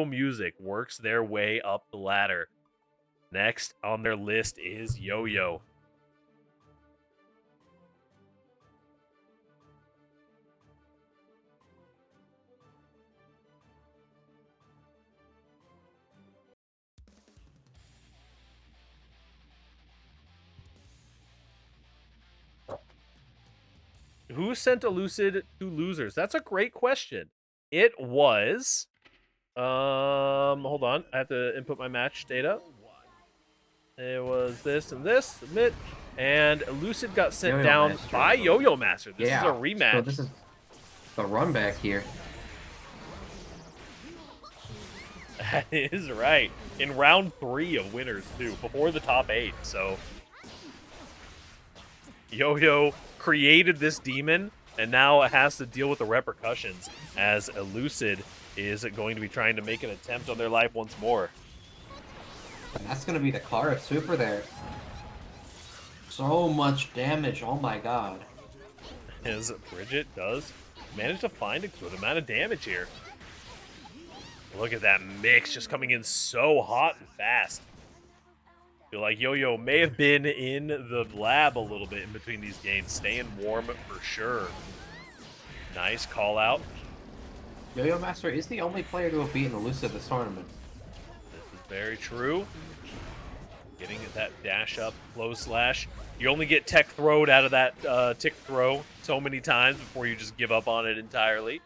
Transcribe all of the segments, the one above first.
Music works their way up the ladder. Next on their list is Yo-Yo. Who sent Elucid to losers? That's a great question. It was... hold on. I have to input my match data. It was this and this, submit. And Elucid got sent down by Yo-Yo-Master. This is a rematch. So this is the run back here. That is right. In round 3 of winners, too, before the top 8. So, Yo-Yo created this demon, and now it has to deal with the repercussions, as Elucid is going to be trying to make an attempt on their life once more. And that's going to be the Clara Super there. So much damage, oh my god. As Bridget does manage to find a good amount of damage here. Look at that mix just coming in so hot and fast. Feel like Yo-Yo may have been in the lab a little bit in between these games, staying warm for sure. Nice call out. Yo-Yo-Master is the only player to have beaten Elucid this tournament. This is very true. Getting that dash up, flow slash. You only get tech throwed out of that tick throw so many times before you just give up on it entirely.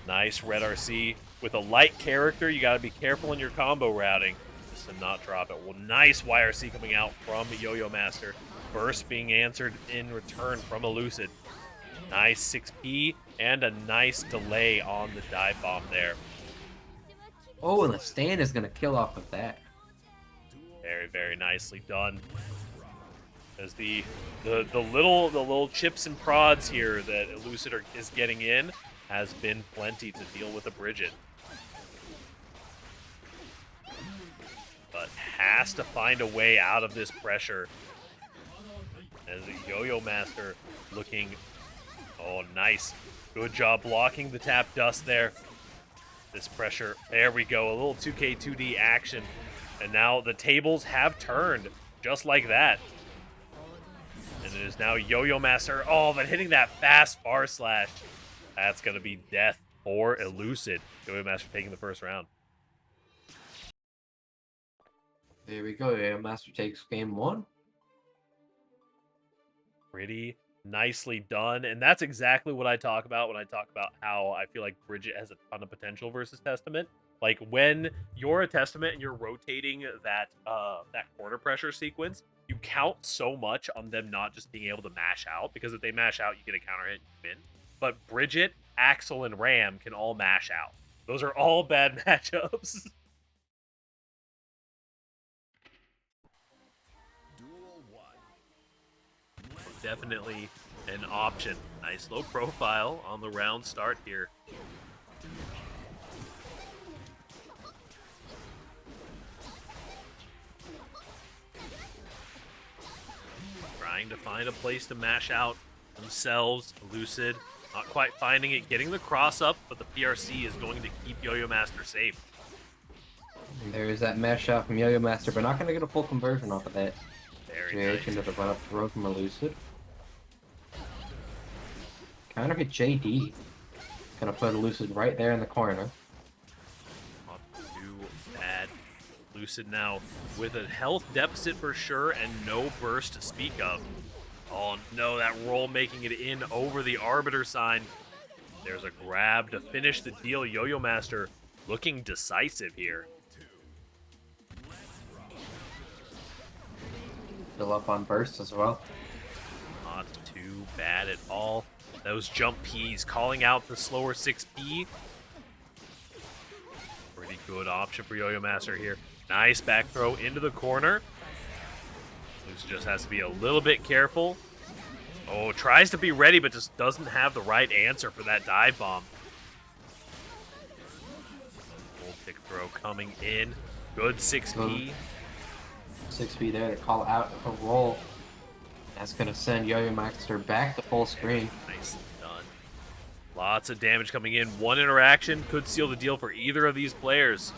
Nice red RC. With a light character, you got to be careful in your combo routing just to not drop it. Well, nice YRC coming out from Yo-Yo-Master. Burst being answered in return from Elucid. Nice 6P and a nice delay on the dive bomb there. Oh, and the stand is going to kill off of that. Very, very nicely done. As the little chips and prods here that Elucid is getting in has been plenty to deal with a Bridget. But has to find a way out of this pressure. As the Yo-Yo-Master looking... Oh, nice. Good job blocking the tap dust there. This pressure. There we go. A little 2K2D action. And now the tables have turned. Just like that. And it is now Yo-Yo-Master. Oh, but hitting that fast far slash. That's going to be death for Elucid. Yo-Yo-Master taking the first round. There we go. Yo-Yo-Master takes game 1. Pretty nicely done. And that's exactly what I talk about when I talk about how I feel like Bridget has a ton of potential versus Testament. Like, when you're a Testament and you're rotating that corner pressure sequence, you count so much on them not just being able to mash out, because if they mash out, you get a counter hit and win. But Bridget, Axel, and Ram can all mash out. Those are all bad matchups. Definitely an option. Nice low profile on the round start here. Trying to find a place to mash out themselves. Elucid not quite finding it, getting the cross up, but the PRC is going to keep Yo-Yo-Master safe. And there is that mash shot from Yo-Yo-Master, but not going to get a full conversion off of that. Very Variation to the run up throw from Elucid. Counter hit JD. Gonna put Elucid right there in the corner. Not too bad. Elucid now with a health deficit for sure and no burst to speak of. Oh no, that roll making it in over the Arbiter sign. There's a grab to finish the deal. Yo-Yo-Master looking decisive here. Still up on burst as well. Not too bad at all. Those jump Ps calling out the slower 6P. Pretty good option for Yo-Yo-Master here. Nice back throw into the corner. Luce just has to be a little bit careful. Oh, tries to be ready, but just doesn't have the right answer for that dive bomb. Full pick throw coming in. Good 6P. 6P there to call out a roll. That's going to send Yo-Yo-Master back to full screen. Nicely done. Lots of damage coming in. One interaction could seal the deal for either of these players.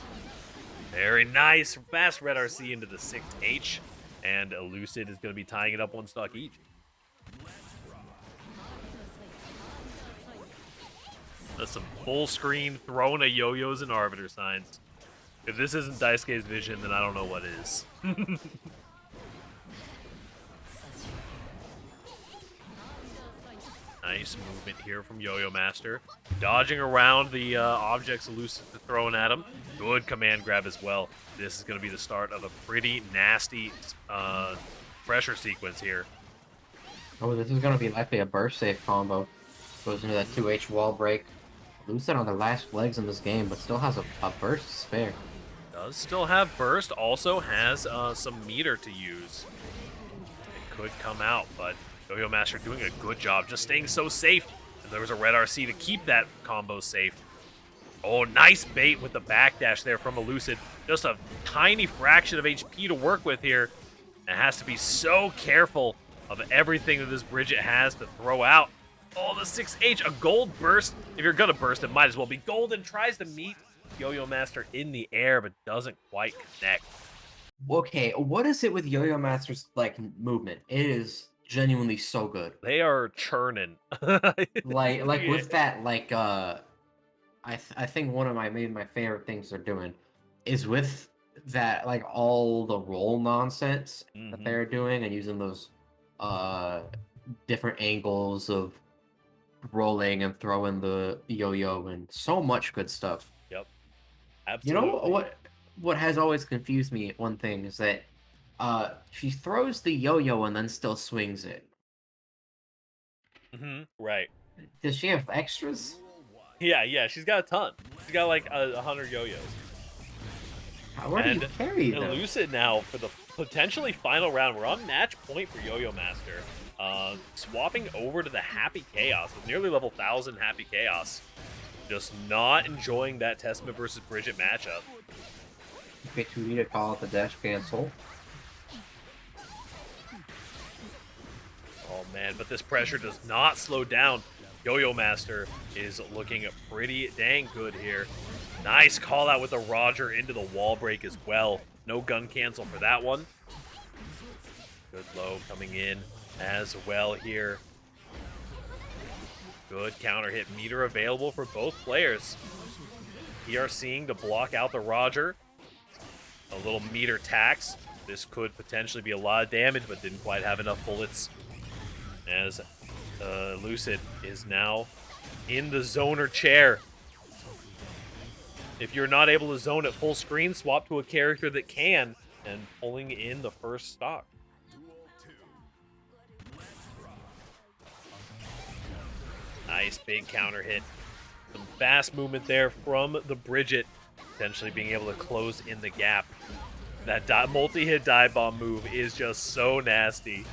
Very nice. Fast red RC into the 6H. And Elucid is going to be tying it up one stock each. That's some full screen throwing of yo-yos and arbiter signs. If this isn't Daisuke's vision, then I don't know what is. Nice movement here from Yo-Yo-Master. Dodging around the objects Elucid is throwing at him. Good command grab as well. This is going to be the start of a pretty nasty pressure sequence here. Oh, this is going to be likely a burst safe combo. Goes into that 2H wall break. Elucid on the last legs in this game, but still has a burst to spare. Does still have burst. Also has some meter to use. It could come out, but Yo-Yo-Master doing a good job, just staying so safe. And there was a red RC to keep that combo safe. Oh, nice bait with the backdash there from Elucid. Just a tiny fraction of HP to work with here. And has to be so careful of everything that this Bridget has to throw out. Oh, the 6H, a gold burst. If you're gonna burst, it might as well be golden. Tries to meet Yo-Yo-Master in the air, but doesn't quite connect. Okay, what is it with Yo-Yo-Master's, like, movement? It is genuinely so good. They are churning. Like Yeah. with that, like, I think one of maybe my favorite things they're doing is with that, like, all the roll nonsense that they're doing and using those different angles of rolling and throwing the yo-yo and so much good stuff. Yep. You know Absolutely. what has always confused me, one thing, is that she throws the yo-yo and then still swings it. Right. Does she have extras? Yeah, she's got a ton. She's got like 100 yo-yos. Where do you carry them? Elucid now for the potentially final round. We're on match point for Yo-Yo-Master. Swapping over to the Happy Chaos with nearly level 1000 Happy Chaos. Just not enjoying that Testament versus Bridget matchup. Okay, 2D to call it the dash cancel. Oh man, but this pressure does not slow down. Yo-Yo-Master is looking pretty dang good here. Nice call out with a Roger into the wall break as well. No gun cancel for that one. Good low coming in as well here. Good counter hit meter available for both players. We are seeing to block out the Roger. A little meter tax. This could potentially be a lot of damage, but didn't quite have enough bullets. As Elucid is now in the zoner chair. If you're not able to zone at full screen, swap to a character that can, and pulling in the first stock. Nice big counter hit. Some fast movement there from the Bridget, potentially being able to close in the gap. That multi-hit dive bomb move is just so nasty.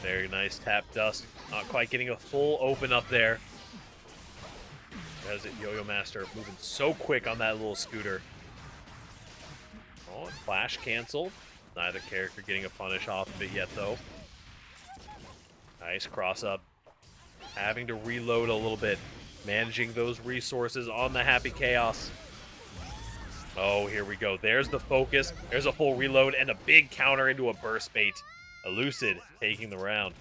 Very nice tap dust. Not quite getting a full open up there. As it Yo-Yo-Master moving so quick on that little scooter. Oh, flash cancel. Neither character getting a punish off of it yet, though. Nice cross up. Having to reload a little bit. Managing those resources on the Happy Chaos. Oh, here we go. There's the focus. There's a full reload and a big counter into a burst bait. Elucid taking the round.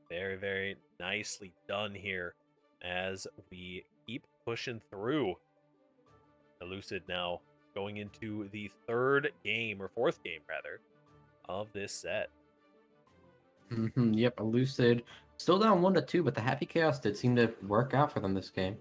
Very, very nicely done here as we keep pushing through. Elucid now going into the third game, or fourth game, rather, of this set. Yep, Elucid still down 1-2, but the Happy Chaos did seem to work out for them this game.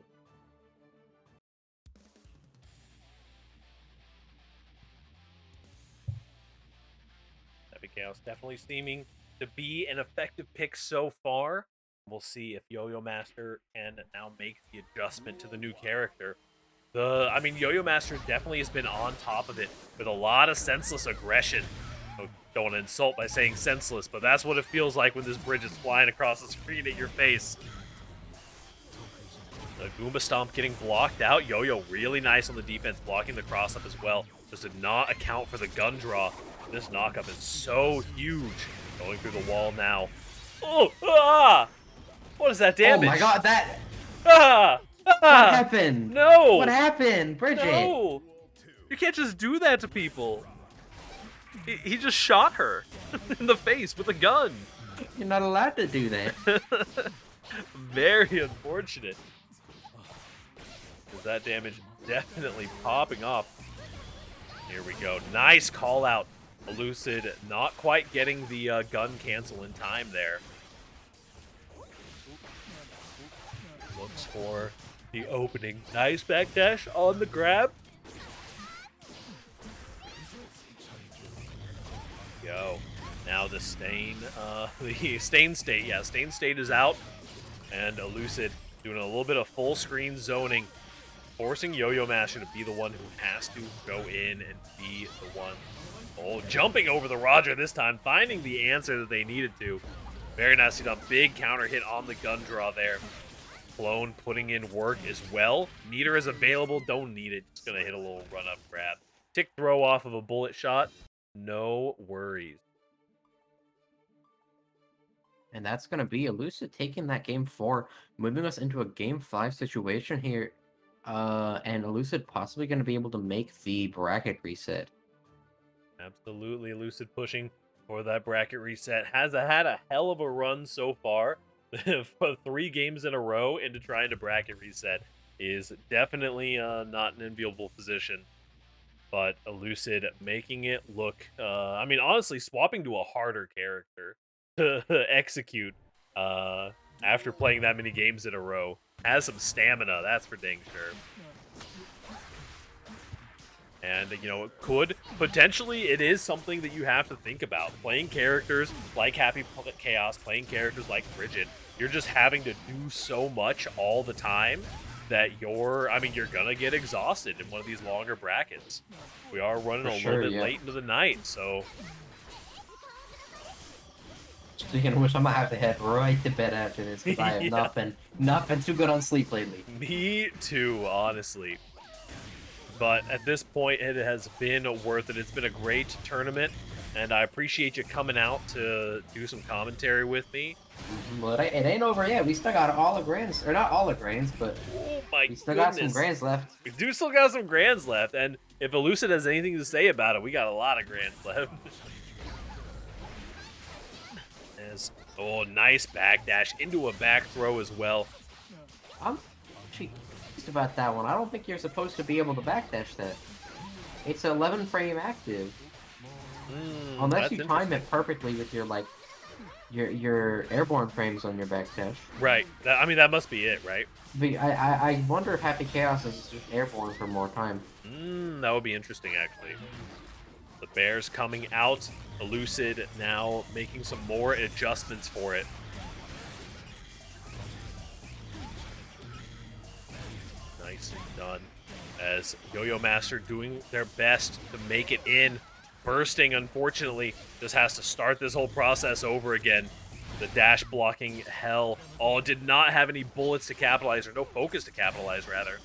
Happy Chaos definitely seeming to be an effective pick so far. We'll see if Yo-Yo-Master can now make the adjustment to the new character. I mean, Yo-Yo-Master definitely has been on top of it with a lot of senseless aggression. I don't want to insult by saying senseless, but that's what it feels like when this bridge is flying across the screen at your face. The Goomba Stomp getting blocked out. Yo-Yo really nice on the defense, blocking the cross-up as well. Just did not account for the gun draw. This knockup is so huge. Going through the wall now. Oh, ah! What is that Oh damage? my god, that... Ah! What Ah! happened? No! What happened, Bridget? No! You can't just do that to people. He just shot her in the face with a gun. You're not allowed to do that. Very unfortunate. Because that damage definitely popping off. Here we go. Nice call out. Elucid not quite getting the gun cancel in time there. Looks for the opening. Nice backdash on the grab. Go. Now the stain, the stain state. Yeah, stain state is out. And Elucid doing a little bit of full screen zoning, forcing yoyomaster to be the one who has to go in and be the one. Oh, jumping over the Roger this time, finding the answer that they needed to. Very nicely done. Big counter hit on the gun draw there. Clone putting in work as well. Meter is available. Don't need it. Just going to hit a little run-up grab. Tick throw off of a bullet shot. No worries. And that's going to be Elucid taking that game 4, moving us into a game 5 situation here. And Elucid possibly going to be able to make the bracket reset. Absolutely. Elucid pushing for that bracket reset. Has had a hell of a run so far. For 3 games in a row into trying to bracket reset is definitely not an enviable position. But Elucid making it look, I mean, honestly, swapping to a harder character to execute after playing that many games in a row. Has some stamina, that's for dang sure. And, you know, it could, potentially, it is something that you have to think about. Playing characters like Happy Chaos, playing characters like Bridget, you're just having to do so much all the time that you're gonna get exhausted in one of these longer brackets. We are running a little bit late into the night, so... Speaking of which, I'm gonna have to head right to bed after this, because I have not been too good on sleep lately. Me too, honestly. But at this point, it has been worth it. It's been a great tournament, and I appreciate you coming out to do some commentary with me. Well, it ain't over yet. We still got all the grands, or not all the grands, but oh my we still got some grands left. We do still got some grands left, and if Elucid has anything to say about it, we got a lot of grands left. Oh, nice backdash into a back throw as well. I'm actually confused about that one. I don't think you're supposed to be able to backdash that. It's 11 frame active. Unless you time it perfectly with your your airborne frames on your backdash. Right. I mean, that must be it, right? But I wonder if Happy Chaos is just airborne for more time. That would be interesting, actually. The Bears coming out. Elucid now making some more adjustments for it. Nicely done. As yoyomaster doing their best to make it in. Bursting, unfortunately, just has to start this whole process over again. The dash blocking hell. Oh, did not have any bullets to capitalize, or no focus to capitalize, rather.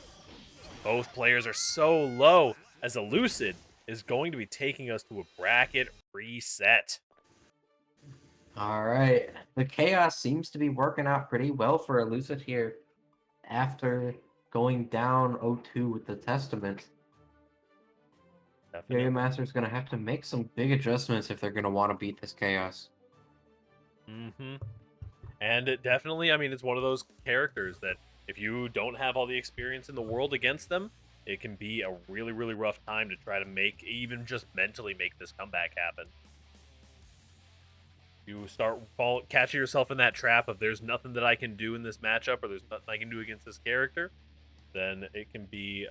Both players are so low, as Elucid is going to be taking us to a bracket reset. Alright. The chaos seems to be working out pretty well for Elucid here after going down 0-2 with the Testament. yoyomaster's going to have to make some big adjustments if they're going to want to beat this chaos. And it definitely, I mean, it's one of those characters that if you don't have all the experience in the world against them, it can be a really, really rough time to try to make, even just mentally make this comeback happen. You start catching yourself in that trap of there's nothing that I can do in this matchup, or there's nothing I can do against this character, then it can be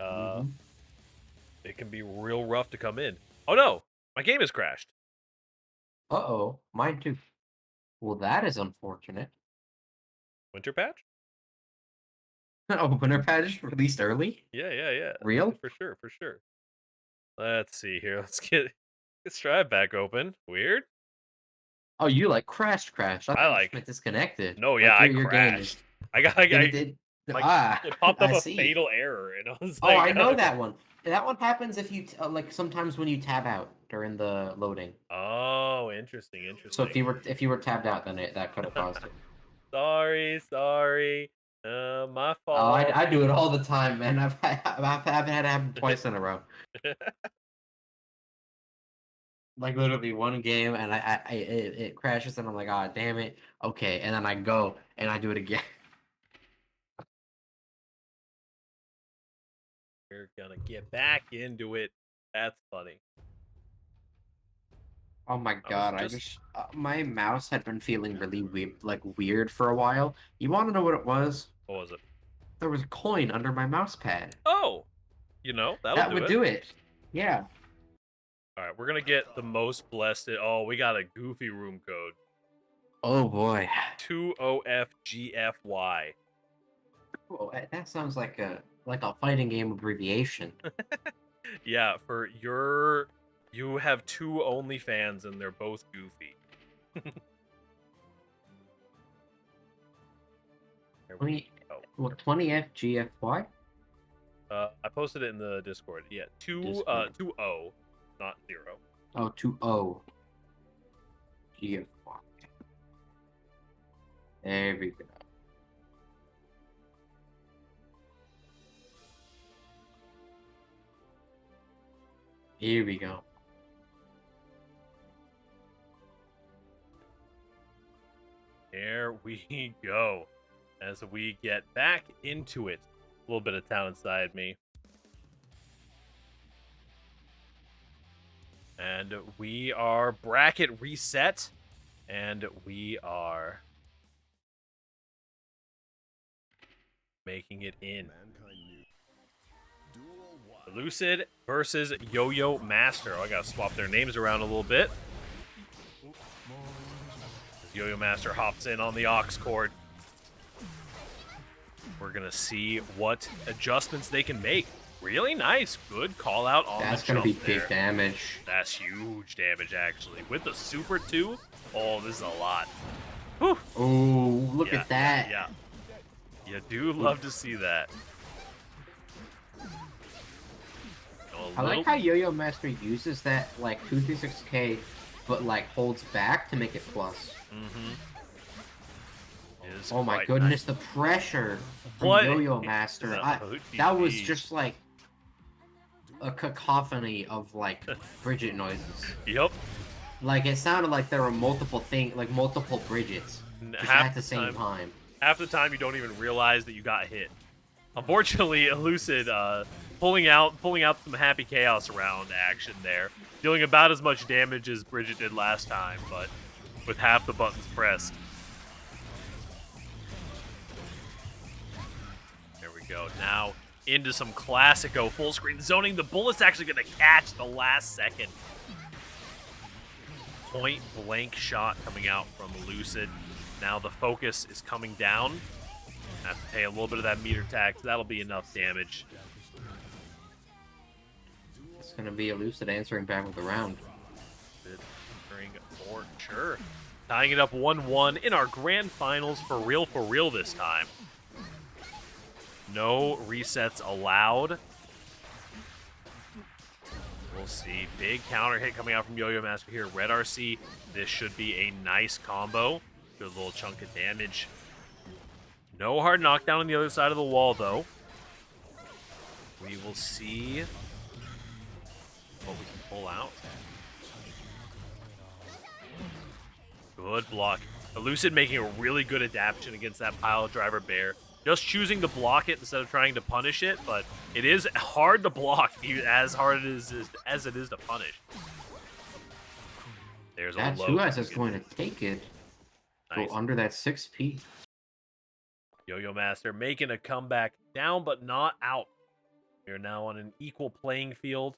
it can be real rough to come in. Oh no, my game has crashed. Uh-oh, mine too. Well, that is unfortunate. Winter patch? Oh, Winter Patch released early? Yeah. Real? For sure. Let's see here. Let's try it back open. Weird. Oh, you crashed. I like disconnected. No, yeah, like, I crashed. It popped up a fatal error, and I was like, oh, I know that one. That one happens if you sometimes when you tab out. during the loading. Oh, interesting, So interesting. if you were tabbed out, then that could have caused it. Sorry. My Oh, fault. I do it all the time, man. I've had it happen twice in a row. Like literally one game, and it crashes, and I'm like, ah, damn it. Okay, and then I go and I do it again. We're gonna get back into it. That's funny. Oh my I was god, I just. just my mouse had been feeling really weird for a while. You want to know what it was? What was it? There was a coin under my mouse pad. Oh, that'll That do would it. do it. Yeah. All right, we're gonna get the most blessed. Oh, we got a goofy room code. Oh boy. 20FGFY. Oh, that sounds like a fighting game abbreviation. Yeah, you have 2 OnlyFans and they're both goofy. 20 FGFY? I posted it in the Discord. Yeah, 2 O, not 0. Oh, 20 GFY. There we go. Here we go. There we go. As we get back into it. A little bit of town inside me. And we are bracket reset. And we are making it in. Elucid versus Yo-Yo-Master. Oh, I gotta swap their names around a little bit. Yo-Yo-Master hops in on the aux cord. We're gonna see what adjustments they can make. Really nice. Good call out on the jump. That's gonna be big damage. That's huge damage, actually. With the super, too? Oh, this is a lot. Whew. Oh, look at that. Yeah. You do love to see that. I like how Yo-Yo-Master uses that, like, 236K, but, like, holds back to make it plus. Mm-hmm. Oh my goodness, nice. The pressure from Yo-Yo-Master. That was just, like, a cacophony of, like, Bridget noises. Yep. Like, it sounded like there were multiple Bridgets at the same time. Half the time, you don't even realize that you got hit. Unfortunately, Elucid, pulling out some Happy Chaos round action there. Dealing about as much damage as Bridget did last time, but with half the buttons pressed. There we go. Now, into some classico full screen zoning. The bullet's actually going to catch the last second. Point blank shot coming out from Elucid. Now the focus is coming down. Have to pay a little bit of that meter tax. That'll be enough damage. It's going to be Elucid answering back with the round. Answering for sure. Tying it up 1-1 in our grand finals for real this time. No resets allowed. We'll see. Big counter hit coming out from Yo-Yo-Master here. Red RC. This should be a nice combo. Good little chunk of damage. No hard knockdown on the other side of the wall, though. We will see what we can pull out. Good block. Elucid making a really good adaptation against that pile driver bear. Just choosing to block it instead of trying to punish it, but it is hard to block, as hard as it is to punish. There's that's a low. That's who else is going to take it. Nice. Go under that 6P. Yo-Yo-Master making a comeback, down but not out. We are now on an equal playing field.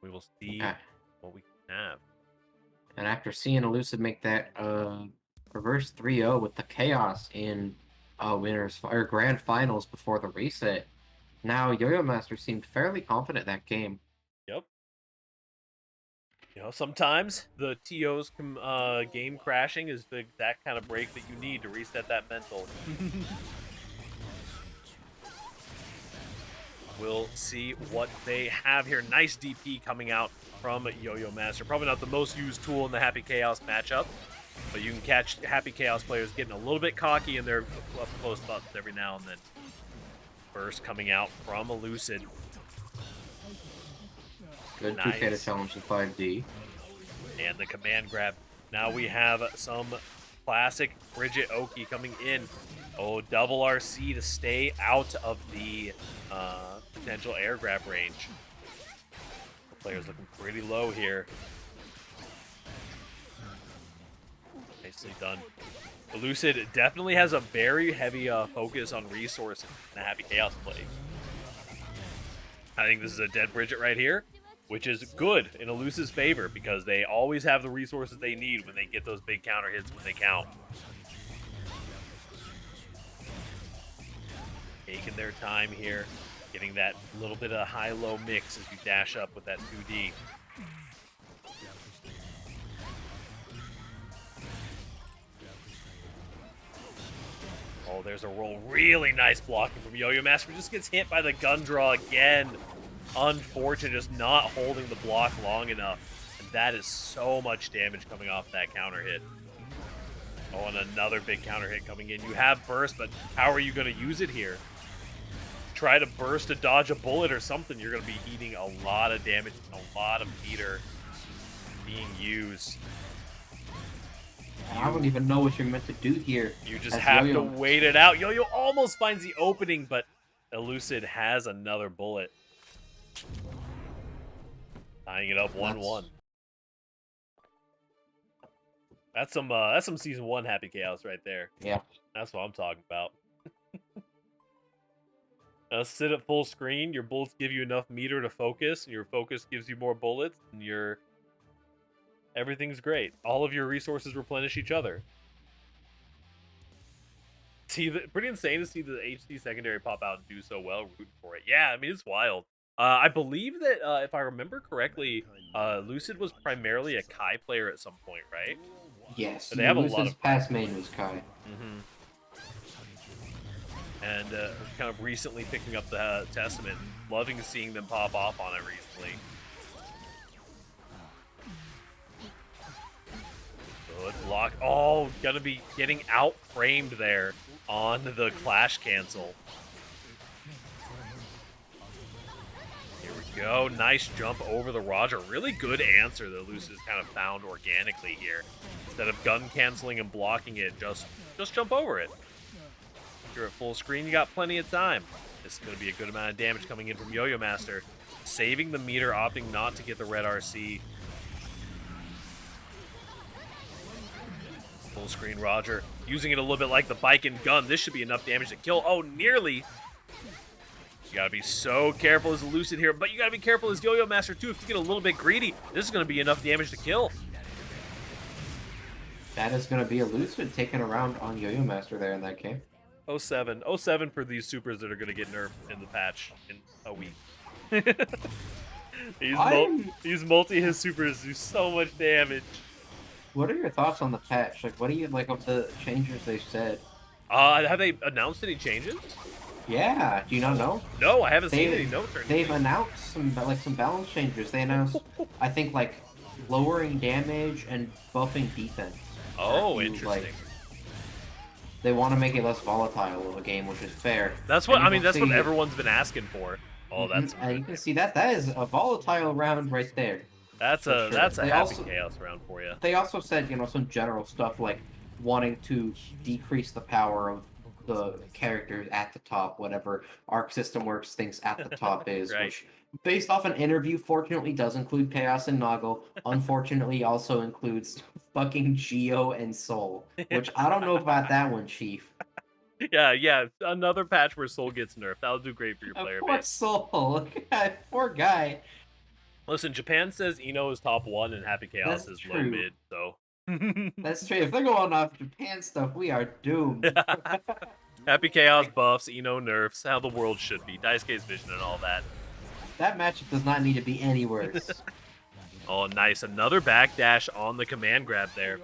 We will see what we can have. And after seeing Elucid make that reverse 3-0 with the chaos in winners or grand finals before the reset, now Yo-Yo-Master seemed fairly confident that game. Yep. Sometimes the TO's game crashing is the exact kind of break that you need to reset that mental. we'll see what they have here. Nice DP coming out from yoyomaster. Probably not the most used tool in the Happy Chaos matchup, but you can catch Happy Chaos players getting a little bit cocky in their up close buttons every now and then. Burst coming out from Elucid. Good Nice. 2K to challenge the 5D. And the command grab. Now we have some classic Bridget Oki coming in. Oh, double RC to stay out of the potential air grab range. The player's looking pretty low here. Nicely done. Elucid definitely has a very heavy focus on resources in the Happy Chaos play. I think this is a dead Bridget right here, which is good in Elucid's favor because they always have the resources they need when they get those big counter hits when they count. Taking their time here, getting that little bit of high-low mix as you dash up with that 2D. Oh, there's a roll. Really nice blocking from yoyomaster. Just gets hit by the gun draw again. Unfortunate, just not holding the block long enough. And that is so much damage coming off that counter hit. Oh, and another big counter hit coming in. You have burst, but how are you going to use it here? Try to burst to dodge a bullet or something. You're going to be eating a lot of damage, a lot of meter being used. I don't even know what you're meant to do here. You just have to wait it out. Yo-Yo almost finds the opening, but Elucid has another bullet. Tying it up 1-1. That's some season 1 Happy Chaos right there. Yeah. That's what I'm talking about. Sit at full screen. Your bullets give you enough meter to focus, and your focus gives you more bullets, and everything's great. All of your resources replenish each other. Pretty insane to see the HD secondary pop out and do so well. Rooting for it. Yeah, I mean, it's wild. I believe that, if I remember correctly, Elucid was primarily a Kai player at some point, right? Yes. So they have a lot of past main was Kai. Mm-hmm. And kind of recently picking up the Testament. Loving seeing them pop off on it recently. Good block. Oh, gonna be getting out-framed there on the Clash cancel. Here we go. Nice jump over the Roger. Really good answer that Elucid has kind of found organically here. Instead of gun canceling and blocking it, just jump over it. If you're at full screen, you got plenty of time. This is going to be a good amount of damage coming in from yoyomaster. Saving the meter, opting not to get the red RC. Full screen Roger. Using it a little bit like the bike and gun. This should be enough damage to kill. Oh, nearly. You gotta be so careful as Elucid here, but you gotta be careful as yoyomaster too. If you get a little bit greedy, this is gonna be enough damage to kill. That is gonna be Elucid taking a round on yoyomaster there in that game. 07. 07 for these supers that are gonna get nerfed in the patch in a week. These multi-hit supers do so much damage. What are your thoughts on the patch? Like, what do you like of the changes they said? Have they announced any changes? Yeah, do you not know? No, I haven't seen any notes or anything. They've announced some balance changes. They announced, I think, like, lowering damage and buffing defense. Oh, interesting. Like, they want to make it less volatile of a game, which is fair. That's what I mean. That's what everyone's been asking for. Oh, that's. And you can see that is a volatile round right there. That's a Happy Chaos round for you. They also said, some general stuff like wanting to decrease the power of the characters at the top, whatever Arc System Works thinks at the top is, right. Which, based off an interview, fortunately does include Chaos and Nago. Unfortunately, also includes fucking Geo and Soul, which I don't know about that one, Chief. Yeah, another patch where Soul gets nerfed. That'll do great for your player base. Soul, poor guy. Listen, Japan says Ino is top 1 and Happy Chaos is low mid, so. That's true. If they're going off Japan stuff, we are doomed. Happy Chaos buffs, Ino nerfs, how the world should be. Daisuke's vision and all that. That matchup does not need to be any worse. Oh, nice. Another backdash on the command grab there.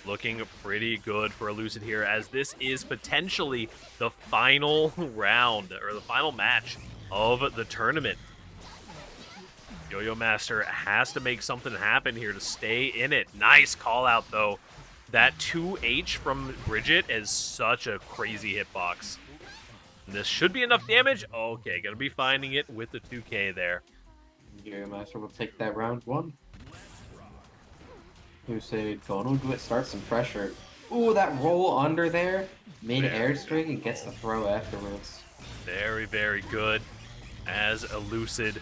Looking pretty good for Elucid here, as this is potentially the final round, or the final match of the tournament. Yo-Yo-Master has to make something happen here to stay in it. Nice call out, though. That 2H from Bridget is such a crazy hitbox. This should be enough damage. Okay, gonna be finding it with the 2K there. Yoyomaster will take that round 1. Elucid going into it, starts some pressure. Ooh, that roll under there. Mid-air string and gets the throw afterwards. Very, very good. As Elucid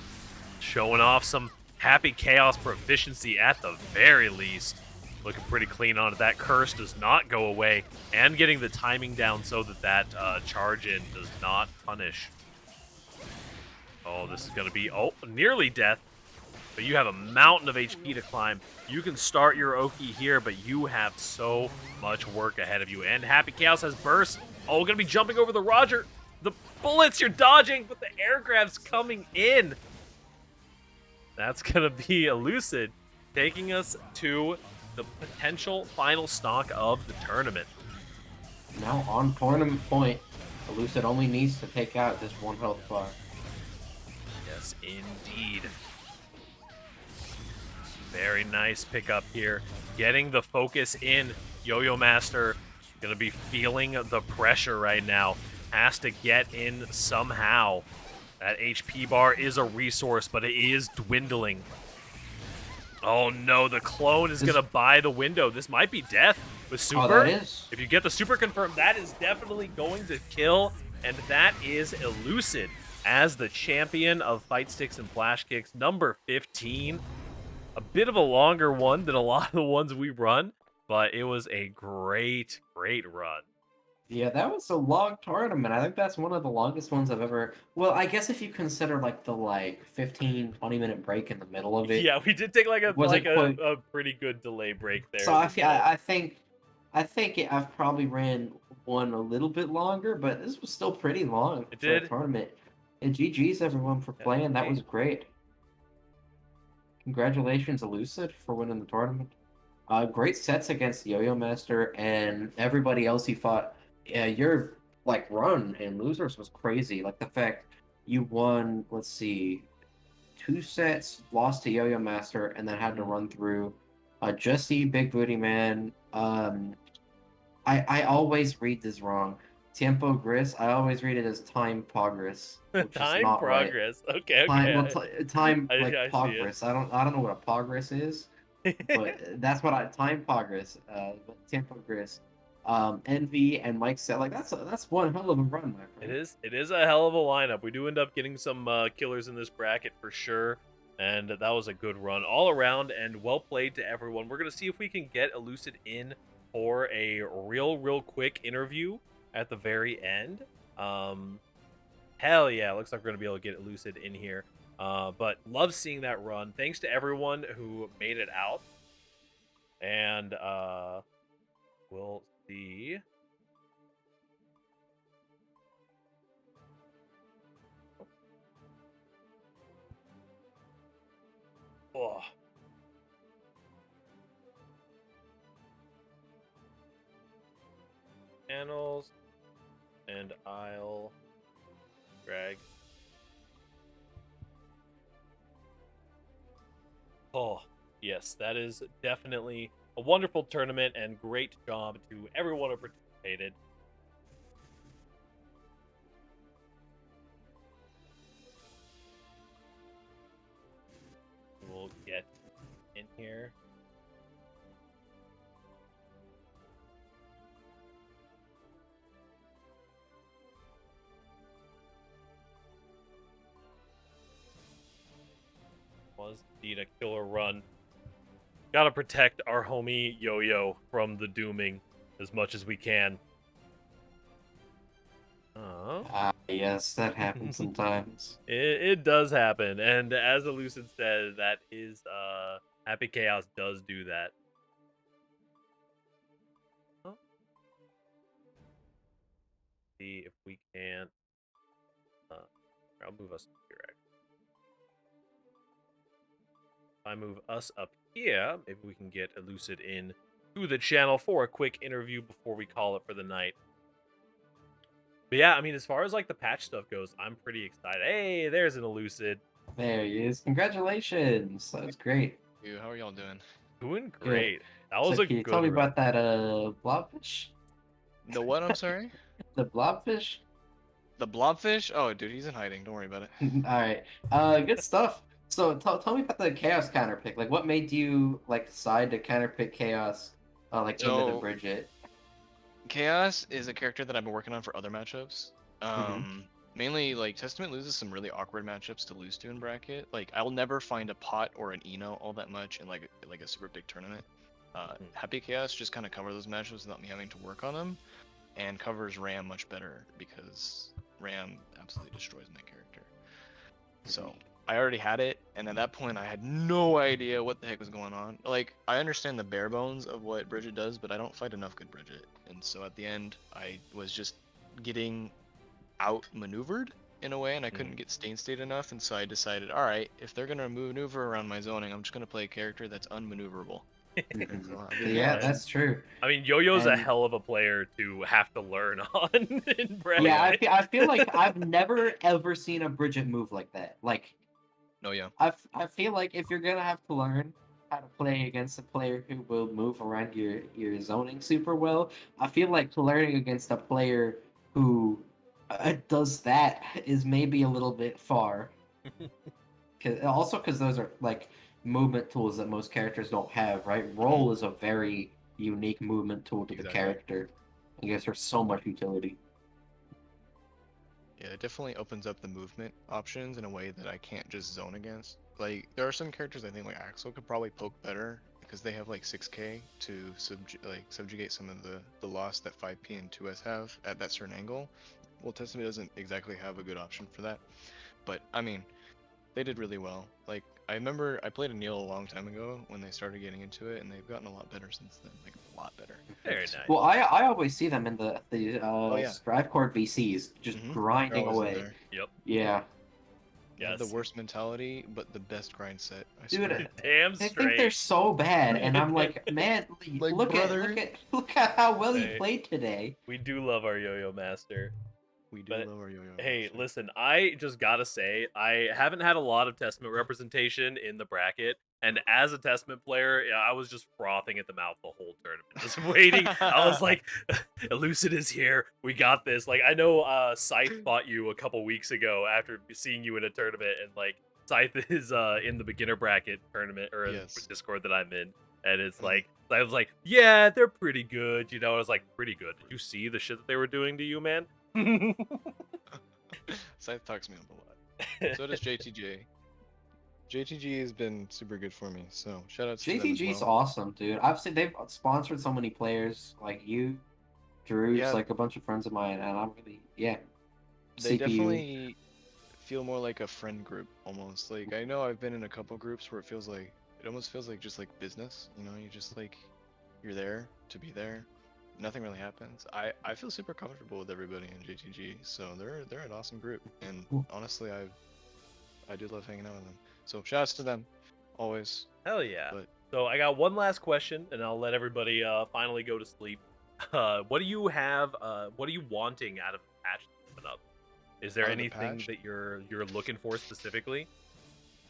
showing off some Happy Chaos proficiency at the very least. Looking pretty clean on it. That curse does not go away. And getting the timing down so that that charge in does not punish. Oh, this is going to be nearly death. But you have a mountain of HP to climb. You can start your Oki here, but you have so much work ahead of you. And Happy Chaos has burst. Oh, going to be jumping over the Roger. The bullets you're dodging, but the air grab's coming in. That's going to be Elucid, taking us to the potential final stock of the tournament. Now on tournament point, Elucid only needs to take out this 1 health bar. Yes, indeed. Very nice pickup here. Getting the focus in. Yo-Yo-Master going to be feeling the pressure right now. Has to get in somehow. That HP bar is a resource, but it is dwindling. Oh no, the clone is going to buy the window. This might be death with super. Oh, that is. If you get the super confirmed, that is definitely going to kill. And that is Elucid as the champion of Fightsticks and Flashkicks, number 15. A bit of a longer one than a lot of the ones we run, but it was a great, great run. Yeah, that was a long tournament. I think that's one of the longest ones I've ever... Well, I guess if you consider, like, the, 15, 20-minute break in the middle of it. Yeah, we did take, a pretty good delay break there. So I think I've probably ran one a little bit longer, but this was still pretty long for a tournament. And GG's, everyone, for playing. That was great. Congratulations, Elucid, for winning the tournament. Great sets against Yo-Yo-Master and everybody else he fought. Yeah, your run and losers was crazy. Like the fact you won, let's see, 2 sets, lost to Yo-Yo-Master, and then had to run through Jesse, Big Booty Man. I always read this wrong. Tiempo Gris. I always read it as Time Progress. Time Progress. Right. Okay. Time Progress. I don't know what a Progress is, but that's what Time Progress. But Tiempo Gris. Envy and Mike said that's one hell of a run, my friend. It is a hell of a lineup. We do end up getting some killers in this bracket for sure, and that was a good run all around and well played to everyone. We're gonna see if we can get Elucid in for a real quick interview at the very end. Hell yeah, looks like we're gonna be able to get Elucid in here. But love seeing that run. Thanks to everyone who made it out, and we'll see. Oh. Channels, and I'll drag. Oh, yes, that is definitely a wonderful tournament, and great job to everyone who participated. We'll get in here. Was indeed a killer run. Gotta protect our homie Yo-Yo from the dooming as much as we can. Yes, that happens sometimes. It does happen, and as Elucid said, that is Happy Chaos does do that. Huh? See if we can. I'll move us up here. If I move us up here, maybe we can get Elucid in to the channel for a quick interview before we call it for the night. But yeah, I mean, as far as like the patch stuff goes, I'm pretty excited. Hey, there's an Elucid. There he is. Congratulations. That was great. You, how are y'all doing? Doing Good. great. That So was a can you tell good me run. about that blobfish? The what? I'm sorry. The blobfish? The blobfish? Oh, dude, he's in hiding. Don't worry about it. Alright. Good stuff. So tell me about the chaos counter pick. Like what made you like decide to counter pick chaos like into the So, Bridget? Chaos is a character that I've been working on for other matchups. Mm-hmm. Mainly like Testament loses some really awkward matchups to lose to in bracket. Like I'll never find a pot or an Eno all that much in like a super big tournament. Happy Chaos just kind of cover those matchups without me having to work on them, and covers Ram much better because Ram absolutely destroys my character. So I already had it, and at that point I had no idea what the heck was going on. Like, I understand the bare bones of what Bridget does, but I don't fight enough good Bridget. And so at the end, I was just getting outmaneuvered in a way, and I couldn't get stain state enough, and so I decided, alright, if they're gonna maneuver around my zoning, I'm just gonna play a character that's unmaneuverable. Yeah, that's true. I mean, Yo-Yo's a And hell of a player to have to learn on in bracket. yeah, I feel like I've never ever seen a Bridget move like that. Like, No, yeah. I feel like if you're gonna have to learn how to play against a player who will move around your zoning super well, I feel like learning against a player who does that is maybe a little bit far. Because those are like movement tools that most characters don't have, right? Roll is a very unique movement tool to the Exactly. character. I guess there's so much utility. Yeah, it definitely opens up the movement options in a way that I can't just zone against. Like, there are some characters I think like Axel could probably poke better because they have like 6k to subjugate some of the loss that 5p and 2s have at that certain angle. Well, Testament doesn't exactly have a good option for that, but I mean, they did really well. Like, I remember I played a Neil a long time ago when they started getting into it, and they've gotten a lot better since then. Like, a lot better. Very nice. Well, I always see them in the yeah. Strive Court VCs just They're grinding always in away. there. Yep. Yeah. They have the Yes. worst mentality, but the best grind set. I Dude, swear. Damn I straight. think they're so bad, and I'm like, man, Like, look at how well Hey. you played today. We do love our Yo-Yo Master. We do But, love our yo-yo. Hey, master. listen, I just gotta say, I haven't had a lot of Testament representation in the bracket, and as a Testament player, yeah, I was just frothing at the mouth the whole tournament, just waiting. I was like, Elucid is here, we got this. Like, I know Scythe fought you a couple weeks ago after seeing you in a tournament, and like, Scythe is in the beginner bracket tournament, or Yes. Discord that I'm in, and it's like, I was like, yeah, they're pretty good, you know. I was like, pretty good. Did you see the shit that they were doing to you, man? Scythe talks me up a lot. So does JTJ. JTG has been super good for me, so shout out to them as JTG's well. awesome, dude. I've seen they've sponsored so many players like you, Drew's, Yeah. like a bunch of friends of mine, and I'm really They CPU. definitely feel more like a friend group almost. Like, I know I've been in a couple groups where it almost feels like just like business, you know, you just like you're there to be there. Nothing really happens. I feel super comfortable with everybody in JTG, so they're an awesome group, and honestly I do love hanging out with them. So shouts to them, always. Hell yeah. But So I got one last question, and I'll let everybody finally go to sleep. What do you have? What are you wanting out of the patch coming up? Is there Out of the anything patch? that you're looking for specifically?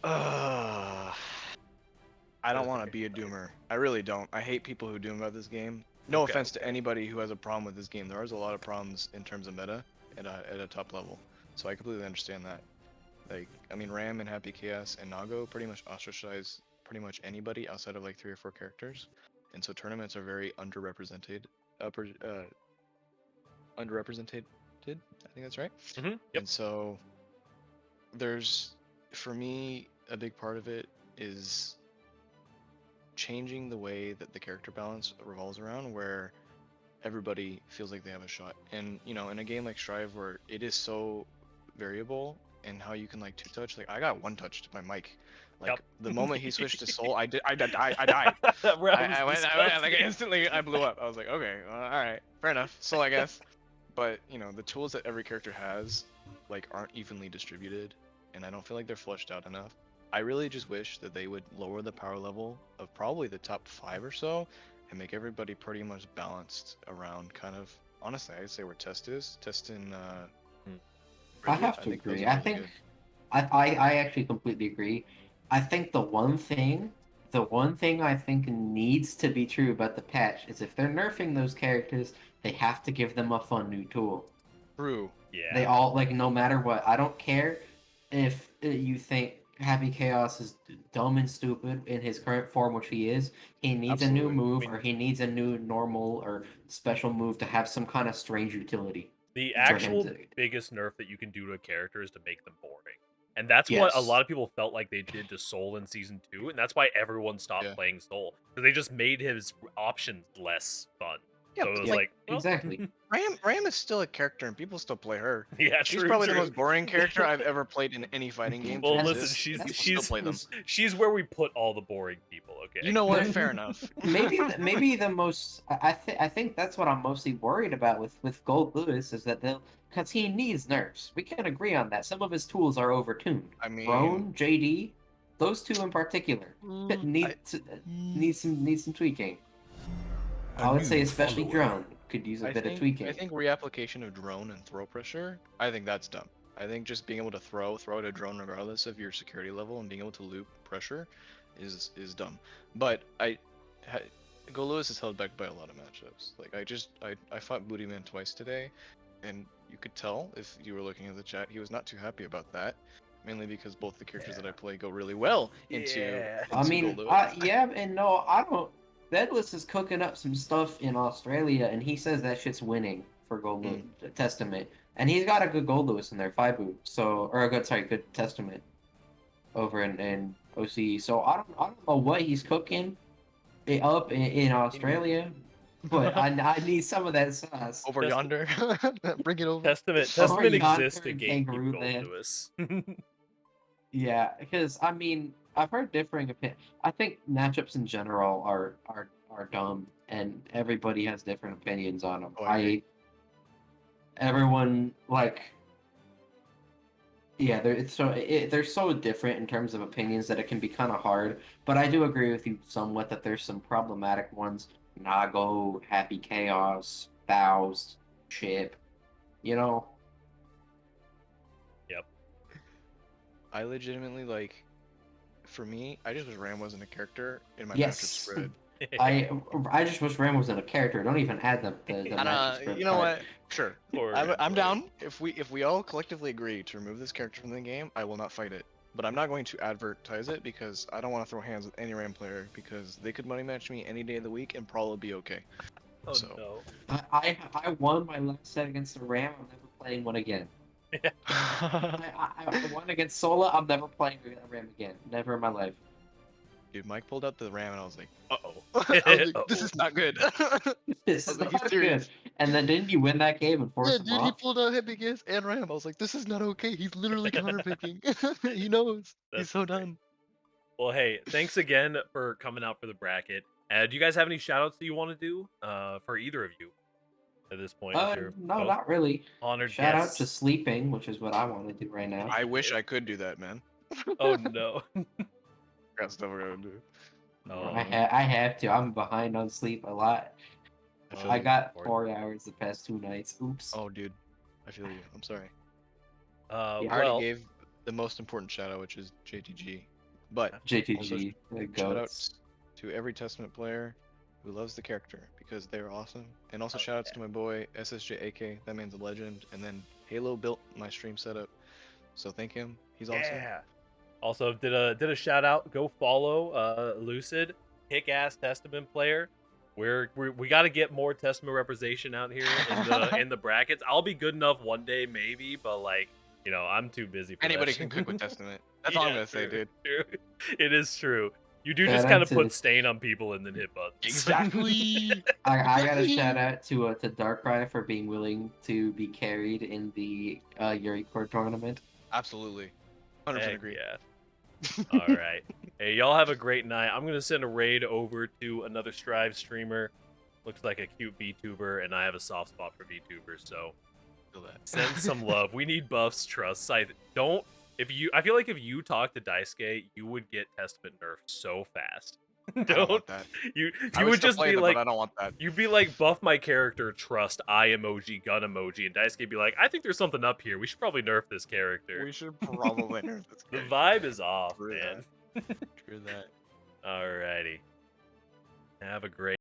I don't want to be a doomer. I really don't. I hate people who doom about this game. No Okay. offense to anybody who has a problem with this game. There is a lot of problems in terms of meta at a top level, so I completely understand that. Like, I mean, Ram and Happy Chaos and Nago pretty much ostracize pretty much anybody outside of like 3 or 4 characters, and so tournaments are very underrepresented. Underrepresented. I think that's right. Yep. And so there's, for me, a big part of it is changing the way that the character balance revolves around, where everybody feels like they have a shot. And you know, in a game like Strive where it is so variable and how you can like 2-touch, like I got 1-touch to my mic. Like, Yep. the moment he switched to Soul, I died. I went like instantly. I blew up. I was like, okay, well, all right, fair enough. Soul, I guess. But you know, the tools that every character has like aren't evenly distributed, and I don't feel like they're fleshed out enough. I really just wish that they would lower the power level of probably the top 5 or so, and make everybody pretty much balanced around kind of honestly, I'd say where Test is. Test in I Bridget, have I to think those agree. are I really think good. I actually completely agree. I think the one thing I think needs to be true about the patch is if they're nerfing those characters, they have to give them a fun new tool. True. They Yeah. all like no matter what. I don't care if you think Happy Chaos is dumb and stupid in his current form, which he is. He needs a new Absolutely. move, I mean, or he needs a new normal or special move to have some kind of strange utility the for him actual to. biggest nerf that you can do to a character is to make them boring. And that's what a Yes. lot of people felt like they did to Soul in Season 2, and that's why everyone stopped Yeah. playing Soul. Because they just made his options less fun. Yeah, So it but was Yep. like like, well, Exactly. Ram is still a character and people still play her. yeah, She's true, probably the true. most boring character I've ever played in any fighting game to Well, And listen, exist, and that's people still play them. she's where we put all the boring people, You okay? know what? There- Fair enough. maybe the most I think that's what I'm mostly worried about with Gold Lewis is that they'll because he needs nerfs. We can agree on that. Some of his tools are overtuned. I mean, Drone, JD, those two in particular I, need some tweaking. I would say especially Drone could use a bit of I tweaking. think reapplication of drone and throw pressure, I think that's dumb. I think just being able to throw out a drone regardless of your security level and being able to loop pressure is dumb. But Go Lewis is held back by a lot of matchups. Like I fought Booty Man twice today, and you could tell if you were looking at the chat, he was not too happy about that. Mainly because both the characters that I play go really well into I Go mean, Lewis. yeah, and no, I don't. Deadless is cooking up some stuff in Australia, and he says that shit's winning for Gold Testament, and he's got a good Gold Lewis in there, 5 boot, so or a good Testament over in OCE. So I don't know what he's cooking up in Australia, but I need some of that sauce. Over yonder, bring it over. Testament yonder exists to in gatekeep Kangaroo Gold Land. Lewis. Yeah, because I mean, I've heard differing opinions. I think matchups in general are dumb, and everybody has different opinions on them. Oh, I agree. Everyone like, yeah, they're so different in terms of opinions that it can be kind of hard. But I do agree with you somewhat that there's some problematic ones. Nago, Happy Chaos, Faust, Chip, you know. Yep. I legitimately like. For me, I just wish Ram wasn't a character in my matchup Yes. spread. I just wish Ram wasn't a character. Don't even add the And matchup spread you know part. what? Sure, Poor I'm boy. down. If we all collectively agree to remove this character from the game, I will not fight it. But I'm not going to advertise it because I don't want to throw hands with any Ram player because they could money match me any day of the week and probably be okay. Oh So. no. I won my last set against the Ram. I'm never playing one again. I won against Sola. I'm never playing a Ram again. Never in my life. Dude, Mike pulled out the Ram and I was like, Uh-oh. I was like, this is not good. This I is was like, he's not serious. good. And then didn't you win that game and force Yeah, him dude, he off? pulled out Heavy Gas and Ram. I was like, this is not okay. He's literally counterpicking. He knows. He's That's so great. done. Well, hey, thanks again for coming out for the bracket. Do you guys have any shout-outs that you want to do for either of you at this point? No, both not really. honored Shout out guests. to sleeping, which is what I want to do right now. I wish I could do that, man. Oh no. Got stuff I gotta do. Oh. I have to. I'm behind on sleep a lot. I feel I you. got 4 hours the past 2 nights. Oops. Oh, dude. I feel you. I'm sorry. Yeah. I Well, already gave the most important shout out, which is JTG. But also JTG, the shout goats. outs to every Testament player who loves the character because they're awesome. And also shout outs to my boy SSJAK, that man's a legend. And then Halo built my stream setup. So thank him. He's awesome. yeah. Also, did a shout out. Go follow Elucid, kick-ass Testament player. We got to get more Testament representation out here in the brackets. I'll be good enough one day, maybe, but like, you know, I'm too busy for Anybody that can shit. cook with Testament. That's all I'm gonna say, dude. True. It is true. You do Shout just out kind of to- put stain on people and then hit buttons. Exactly. I got a shout out to Darkrai for being willing to be carried in the Yuri Core tournament. Absolutely. 100% Heck agree. yeah. All right. Hey, y'all have a great night. I'm gonna send a raid over to another Strive streamer. Looks like a cute VTuber, and I have a soft spot for VTubers, so Feel that. send some love. We need buffs, trust. I feel like if you talk to Daisuke, you would get Testament nerfed so fast. I don't Don't. want that. You I would still just play be them, like, but I don't want that. you'd be like, buff my character, trust, eye emoji, gun emoji, and Daisuke be like, I think there's something up here. We should probably nerf this character. We should probably nerf this The character. vibe is off, True man. that. True that. Alrighty. Have a great